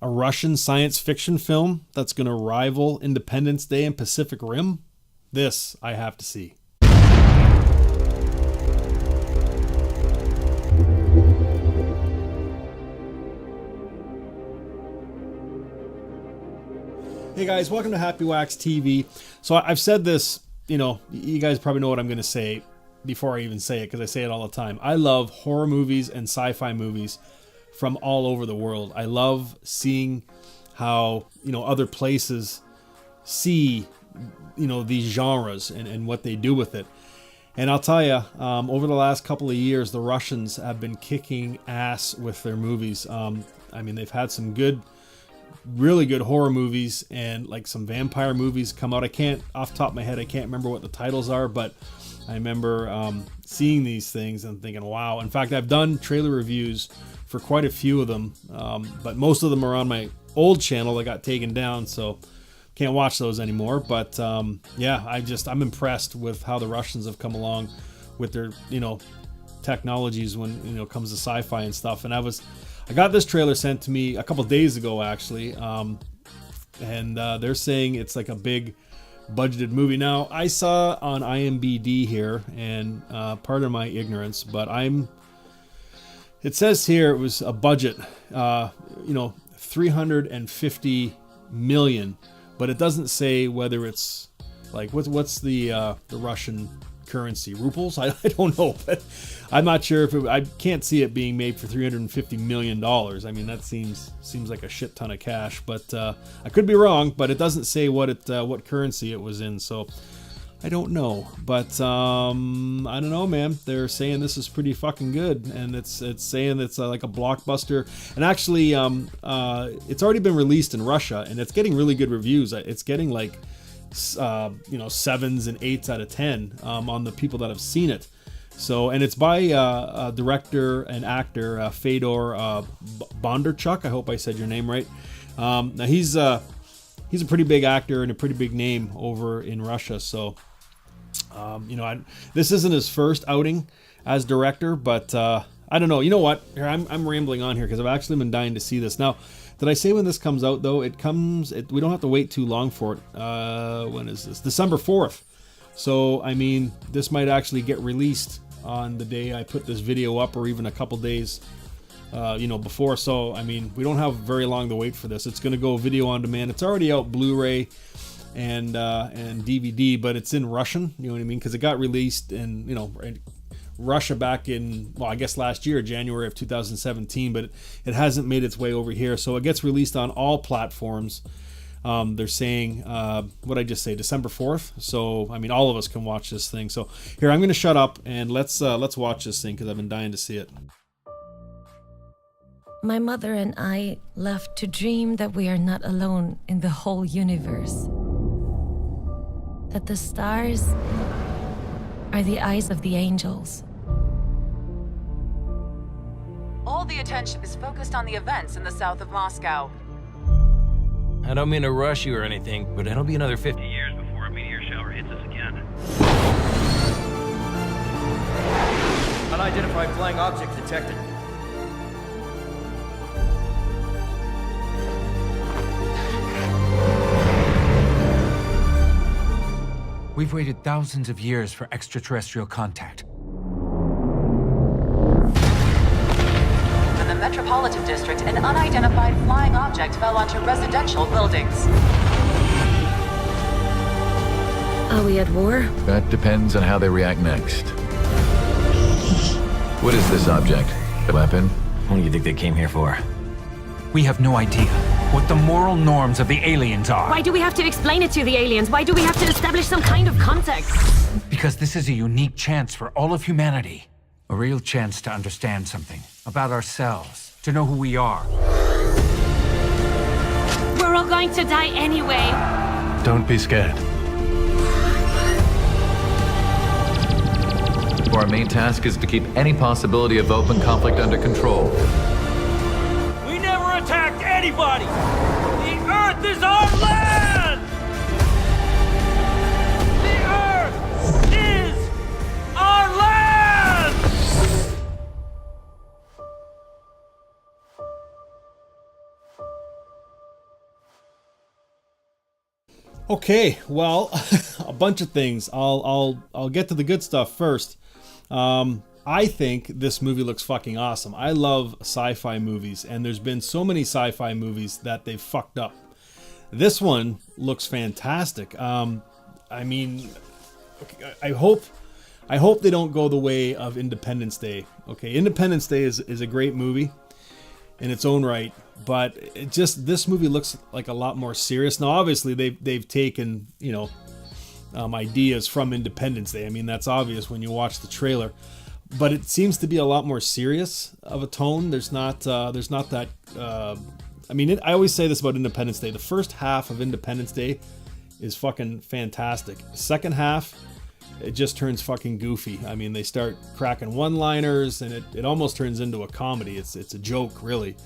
A Russian science fiction film that's going to rival Independence Day and Pacific Rim? This I have to see. Hey guys, welcome to Happywax TV. So I've said this, you guys probably know what I'm going to say before I even say it, because I say it all the time. I love horror movies and sci-fi movies from all over the world. I love seeing how, other places see, these genres and what they do with it. And I'll tell you, over the last couple of years, the Russians have been kicking ass with their movies. They've had some really good horror movies and like some vampire movies come out. Off the top of my head, I can't remember what the titles are, but I remember seeing these things and thinking, wow. In fact, I've done trailer reviews for quite a few of them, but most of them are on my old channel that got taken down, so can't watch those anymore. But I'm impressed with how the Russians have come along with their, technologies when, it comes to sci-fi and stuff. And I got this trailer sent to me a couple days ago, actually, and they're saying it's like a big budgeted movie. Now, I saw on IMDb here, and pardon my ignorance, but it says here it was a budget, 350 million, but it doesn't say whether it's like what's the Russian currency, rubles. I don't know, but I'm not sure if I can't see it being made for $350 million. I mean, that seems like a shit ton of cash, but I could be wrong. But it doesn't say what currency it was in, so I don't know. But I don't know, man. They're saying this is pretty fucking good, and it's saying it's like a blockbuster. And actually, it's already been released in Russia, and it's getting really good reviews. It's getting like 7s and 8s out of 10 on the people that have seen it. So, and it's by director and actor Fedor Bondarchuk. I hope I said your name right. Now he's a pretty big actor and a pretty big name over in Russia. So, this isn't his first outing as director, but I don't know. You know what? Here, I'm rambling on here because I've actually been dying to see this. Now, did I say when this comes out, though? We don't have to wait too long for it. When is this? December 4th. So, this might actually get released on the day I put this video up, or even a couple days, before. So, we don't have very long to wait for this. It's going to go video on demand. It's already out Blu-ray and DVD, but it's in Russian. You know what I mean? Because it got released in, Russia back in, I guess last year, January of 2017, but it hasn't made its way over here. So it gets released on all platforms. They're saying, what I just say, December 4th. So, all of us can watch this thing. So here, I'm going to shut up and let's watch this thing because I've been dying to see it. My mother and I left to dream that we are not alone in the whole universe. That the stars are the eyes of the angels. All the attention is focused on the events in the south of Moscow. I don't mean to rush you or anything, but it'll be another 50 years before a meteor shower hits us again. Unidentified flying object detected. We've waited thousands of years for extraterrestrial contact. In the metropolitan district, an unidentified flying object fell onto residential buildings. Are we at war? That depends on how they react next. What is this object? A weapon? What do you think they came here for? We have no idea what the moral norms of the aliens are. Why do we have to explain it to the aliens? Why do we have to establish some kind of context? Because this is a unique chance for all of humanity. A real chance to understand something about ourselves, to know who we are. We're all going to die anyway. Don't be scared. Our main task is to keep any possibility of open conflict under control. We never attacked anybody! The Earth is our land! The Earth is our land! Okay, well, a bunch of things. I'll get to the good stuff first. I think this movie looks fucking awesome. I love sci-fi movies, and there's been so many sci-fi movies that they've fucked up. This one looks fantastic. I mean, I hope they don't go the way of Independence Day. Okay, Independence Day is a great movie in its own right, but this movie looks like a lot more serious. Now, obviously, they've taken ideas from Independence Day. I mean, that's obvious when you watch the trailer, but it seems to be a lot more serious of a tone. There's not that. I always say this about Independence Day. The first half of Independence Day is fucking fantastic. Second half, it just turns fucking goofy. I mean, they start cracking one-liners, and it almost turns into a comedy. It's a joke, really.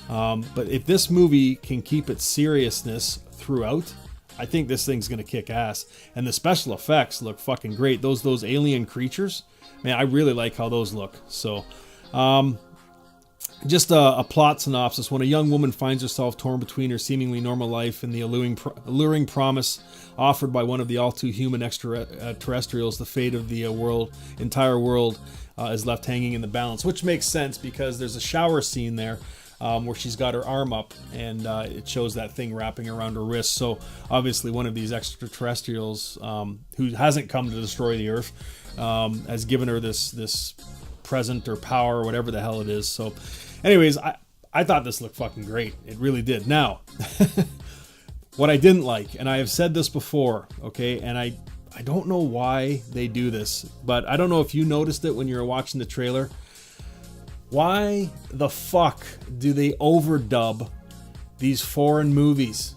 But if this movie can keep its seriousness throughout, I think this thing's gonna kick ass. And the special effects look fucking great. Those alien creatures, man, I really like how those look. So, just a plot synopsis. When a young woman finds herself torn between her seemingly normal life and the alluring promise offered by one of the all-too-human extraterrestrials, the fate of the entire world is left hanging in the balance. Which makes sense, because there's a shower scene there where she's got her arm up, and it shows that thing wrapping around her wrist. So obviously one of these extraterrestrials who hasn't come to destroy the Earth has given her this present or power or whatever the hell it is. So anyways, I thought this looked fucking great. It really did. Now, what I didn't like, and I have said this before, okay, and I don't know why they do this, but I don't know if you noticed it when you were watching the trailer. Why the fuck do they overdub these foreign movies?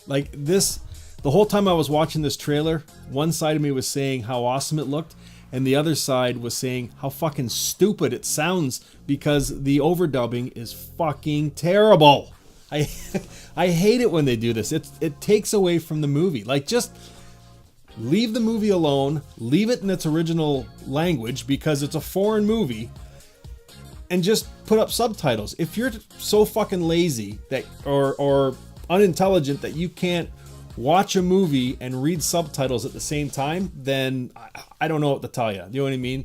Like this, the whole time I was watching this trailer, one side of me was saying how awesome it looked, and the other side was saying how fucking stupid it sounds, because the overdubbing is fucking terrible. I hate it when they do this. It takes away from the movie. Like, just leave the movie alone, leave it in its original language, because it's a foreign movie, and just put up subtitles. If you're so fucking lazy that or unintelligent that you can't watch a movie and read subtitles at the same time, then I don't know what to tell you. You know what I mean?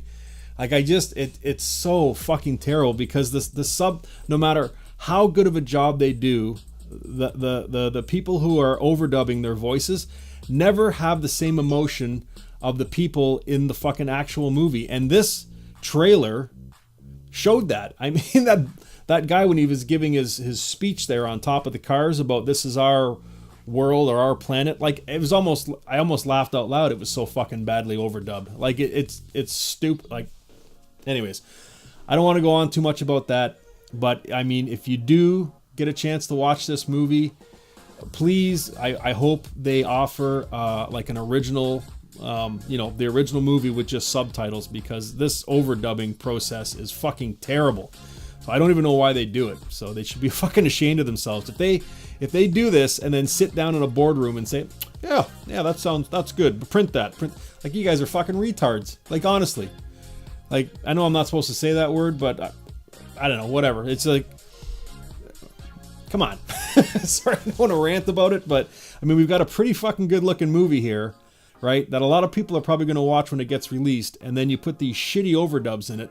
Like, it's so fucking terrible, because the sub, no matter how good of a job they do, the people who are overdubbing their voices never have the same emotion of the people in the fucking actual movie. And this trailer showed that. I mean, that guy, when he was giving his speech there on top of the cars about this is our world or our planet, like, it was almost, I almost laughed out loud. It was so fucking badly overdubbed. Like, it's stupid. Like, anyways, I don't want to go on too much about that, but I mean, if you do get a chance to watch this movie, please, I hope they offer like an original, the original movie with just subtitles, because this overdubbing process is fucking terrible. So I don't even know why they do it. So they should be fucking ashamed of themselves. If they do this and then sit down in a boardroom and say, yeah, that's good, print that. Like, you guys are fucking retards. Like, honestly. Like, I know I'm not supposed to say that word, but I don't know, whatever. It's like, come on. Sorry, I don't want to rant about it, but I mean, we've got a pretty fucking good looking movie here, right? That a lot of people are probably going to watch when it gets released, and then you put these shitty overdubs in it,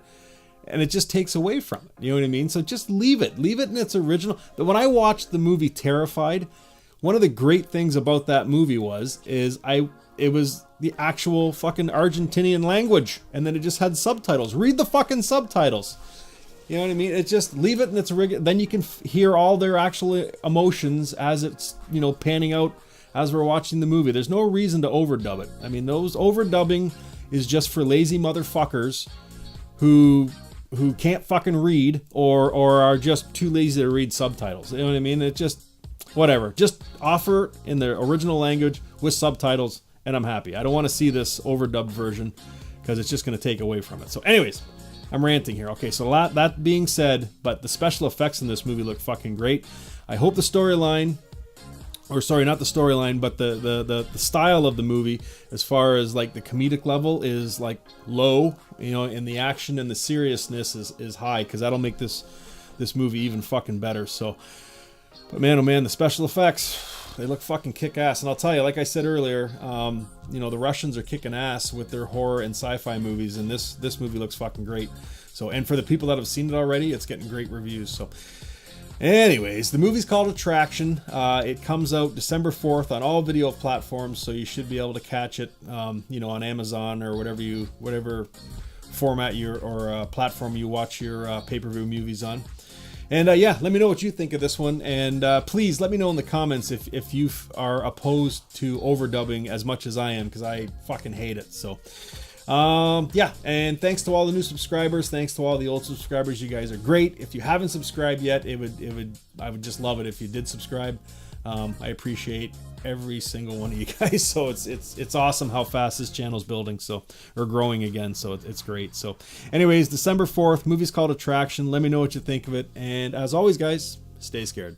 and it just takes away from it. You know what I mean? So just leave it in its original. But when I watched the movie Terrified, one of the great things about that movie it was the actual fucking Argentinian language, and then it just had subtitles. Read the fucking subtitles. You know what I mean? It's just leave it in its original. Then you can hear all their actual emotions as it's, panning out as we're watching the movie. There's no reason to overdub it. I mean, those overdubbing is just for lazy motherfuckers who can't fucking read or are just too lazy to read subtitles. You know what I mean? It just, whatever. Just offer in the original language with subtitles, and I'm happy. I don't want to see this overdubbed version, because it's just going to take away from it. So anyways, I'm ranting here. Okay, so that being said, but the special effects in this movie look fucking great. I hope the storyline, or sorry, not the storyline, but the style of the movie, as far as like the comedic level, is like low, and the action and the seriousness is high, because that'll make this movie even fucking better. So, but man, oh man, the special effects, They look fucking kick-ass. And I'll tell you, like I said earlier, you know, the Russians are kicking ass with their horror and sci-fi movies, and this movie looks fucking great. So, and for the people that have seen it already, it's getting great reviews. So, anyways, the movie's called Attraction. It comes out December 4th on all video platforms, so you should be able to catch it, you know, on Amazon or whatever format or platform you watch your pay-per-view movies on. And yeah, let me know what you think of this one, and please let me know in the comments if you are opposed to overdubbing as much as I am, because I fucking hate it. So yeah, and thanks to all the new subscribers, thanks to all the old subscribers. You guys are great. If you haven't subscribed yet, I would just love it if you did subscribe. I appreciate every single one of you guys. So it's awesome how fast this channel's building, so, or growing again. So it's great. So anyways, December 4th, movie's called Attraction. Let me know what you think of it. And as always, guys, stay scared.